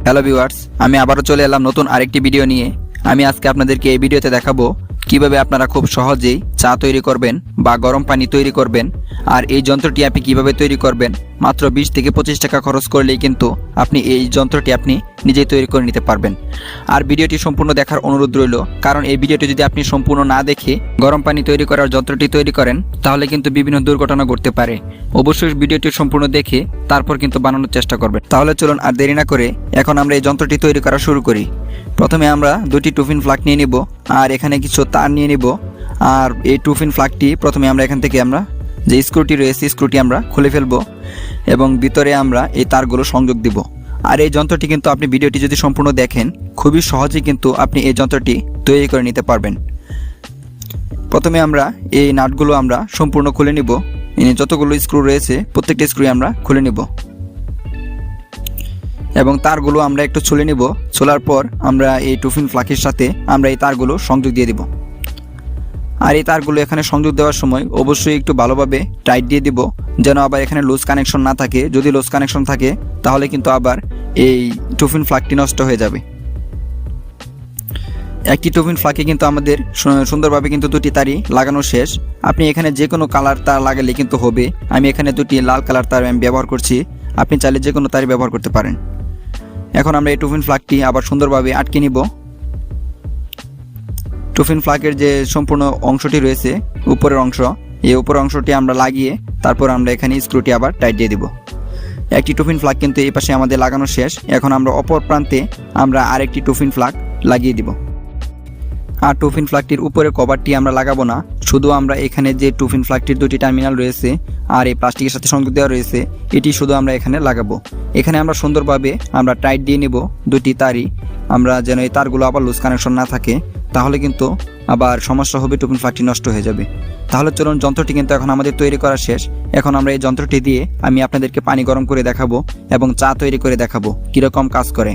Hello viewers, আমি আবারও চলে এলাম নতুন আরেকটি ভিডিও নিয়ে। আমি আজকে আপনাদেরকে এই ভিডিওতে দেখাবো কিভাবে আপনারা খুব সহজেই চা তৈরি করবেন বা গরম পানি তৈরি করবেন। আর এই যন্ত্রটি আপনি কিভাবে তৈরি করবেন, মাত্র 20 থেকে 25 টাকা খরচ করলেই কিন্তু আপনি এই যন্ত্রটি আপনি নিজেই তৈরি করে নিতে পারবেন। আর ভিডিওটি সম্পূর্ণ দেখার অনুরোধ রইল, কারণ এই ভিডিওটি যদি আপনি সম্পূর্ণ না দেখে গরম পানি তৈরি করার যন্ত্রটি তৈরি করেন তাহলে কিন্তু বিভিন্ন দুর্ঘটনা ঘটতে পারে। অবশ্যই ভিডিওটি সম্পূর্ণ দেখে তারপর কিন্তু বানানোর চেষ্টা করবেন। তাহলে চলুন আর দেরি না করে এখন আমরা এই যন্ত্রটি তৈরি করা শুরু করি। প্রথমে আমরা দুটি টুফিন ফ্লাগ নিয়ে নিব, আর এখানে কিছু তার নিয়ে নিব। আর এই টুফিন ফ্লাগটি প্রথমে আমরা এখান থেকে যে স্ক্রুটি রয়েছে স্ক্রুটি আমরা খুলে ফেলবো এবং ভিতরে আমরা এই তারগুলো সংযোগ দিব। আর এই যন্ত্রটি কিন্তু আপনি ভিডিওটি যদি সম্পূর্ণ দেখেন খুবই সহজেই কিন্তু আপনি এই যন্ত্রটি তৈরি করে নিতে পারবেন। প্রথমে আমরা এই নাটগুলো আমরা সম্পূর্ণ খুলে নিব। যতগুলো স্ক্রু রয়েছে প্রত্যেকটা স্ক্রু আমরা খুলে নিব এবং তারগুলো আমরা একটু ছুলে নিব। ছোলার পর আমরা এই টুফিন ফ্লাগের সাথে আমরা এই তারগুলো সংযোগ দিয়ে দিব। আর এই তারগুলো এখানে সংযোগ দেওয়ার সময় অবশ্যই একটু ভালোভাবে টাইট দিয়ে দিব, যেন আবার এখানে লুজ কানেকশন না থাকে। যদি লুজ কানেকশন থাকে তাহলে কিন্তু আবার এই টুফিন ফ্লাগটি নষ্ট হয়ে যাবে। একটি টুফিন ফ্লাগে কিন্তু আমাদের সুন্দরভাবে কিন্তু দুটি তারই লাগানো শেষ। আপনি এখানে যে কোনো কালার তার লাগালে কিন্তু হবে। আমি এখানে দুটি লাল কালার তার আমি ব্যবহার করছি, আপনি চাইলে যে কোনো তারই ব্যবহার করতে পারেন। এখন আমরা এই টুফিন ফ্লাগটি আবার সুন্দরভাবে আটকে নিব। টুফিন ফ্লাগের যে সম্পূর্ণ অংশটি রয়েছে উপরের অংশ, এই উপরের অংশটি আমরা লাগিয়ে তারপর আমরা এখানে স্ক্রুটি আবার টাইট দিয়ে দিব। একটি টুফিন ফ্লাগ কিন্তু এই পাশে আমাদের লাগানো শেষ। এখন আমরা অপর প্রান্তে আমরা আরেকটি টুফিন ফ্লাগ লাগিয়ে দিব। আর টুফিন ফ্লাগটির উপরে কভারটি আমরা লাগাবো না, শুধু আমরা এখানে যে টুফিন ফ্লাগটির দুটি টার্মিনাল রয়েছে আর এই প্লাস্টিকের সাথে সংযোগ দেওয়া রয়েছে এটি শুধু আমরা এখানে লাগাবো। এখানে আমরা সুন্দরভাবে আমরা টাইট দিয়ে নিব দুটি তারই, আমরা যেন এই তারগুলো আবার লুজ কানেকশন না থাকে, তাহলে কিন্তু আবার সমস্যা হবে, টুফিন ফ্লাগটি নষ্ট হয়ে যাবে। তাহলে চলুন, যন্ত্রটি কিন্তু এখন আমাদের তৈরি করা শেষ। এখন আমরা এই যন্ত্রটি দিয়ে আমি আপনাদেরকে পানি গরম করে দেখাবো এবং চা তৈরি করে দেখাবো কীরকম কাজ করে।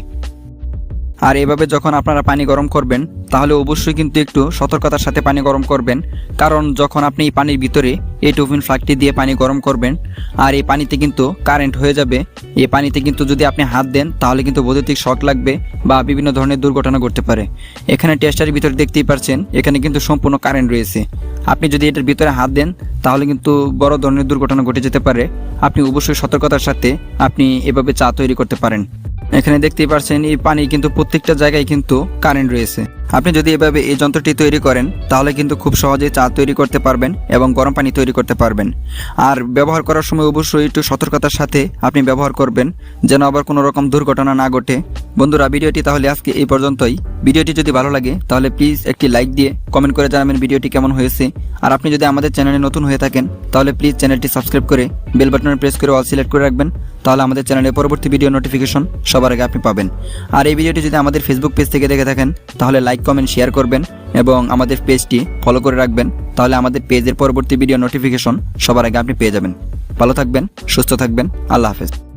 আর এভাবে যখন আপনারা পানি গরম করবেন তাহলে অবশ্যই কিন্তু একটু সতর্কতার সাথে পানি গরম করবেন, কারণ যখন আপনি এই পানির ভিতরে এই টুফিন ফ্লাগটি দিয়ে পানি গরম করবেন আর এই পানিতে কিন্তু কারেন্ট হয়ে যাবে। এই পানিতে কিন্তু যদি আপনি হাত দেন তাহলে কিন্তু বৈদ্যুতিক শক লাগবে বা বিভিন্ন ধরনের দুর্ঘটনা ঘটতে পারে। এখানে টেস্টারের ভিতরে দেখতেই পাচ্ছেন এখানে কিন্তু সম্পূর্ণ কারেন্ট রয়েছে। আপনি যদি এটার ভিতরে হাত দেন তাহলে কিন্তু বড় ধরনের দুর্ঘটনা ঘটে যেতে পারে। আপনি অবশ্যই সতর্কতার সাথে আপনি এভাবে চা তৈরি করতে পারেন। এখানে দেখতেই পাচ্ছেন এই পানি কিন্তু প্রত্যেকটা জায়গায় কিন্তু কারেন্ট রয়েছে। আপনি যদি এভাবে এই যন্ত্রটি তৈরি করেন তাহলে কিন্তু খুব সহজে চা তৈরি করতে পারবেন এবং গরম পানি তৈরি করতে পারবেন। আর ব্যবহার করার সময় অবশ্যই একটু সতর্কতার সাথে আপনি ব্যবহার করবেন, যেন আবার কোনো রকম দুর্ঘটনা না ঘটে। বন্ধুরা, ভিডিওটি তাহলে আজকে এই পর্যন্তই। ভিডিওটি যদি ভালো লাগে তাহলে প্লিজ একটি লাইক দিয়ে কমেন্ট করে জানাবেন ভিডিওটি কেমন হয়েছে। আর আপনি যদি আমাদের চ্যানেলে নতুন হয়ে থাকেন তাহলে প্লিজ চ্যানেলটি সাবস্ক্রাইব করে বেল বাটনে প্রেস করে অল সিলেক্ট করে রাখবেন, তাহলে আমাদের চ্যানেলে পরবর্তী ভিডিও নোটিফিকেশন সবার আগে আপনি পাবেন। আর এই ভিডিওটি যদি আমাদের ফেসবুক পেজ থেকে দেখে থাকেন তাহলে লাইক কমেন্ট শেয়ার করবেন এবং আমাদের পেজটি ফলো করে রাখবেন, তাহলে আমাদের পেজের পরবর্তী ভিডিও নোটিফিকেশন সবার আগে আপনি পেয়ে যাবেন। ভালো থাকবেন, সুস্থ থাকবেন, আল্লাহ হাফেজ।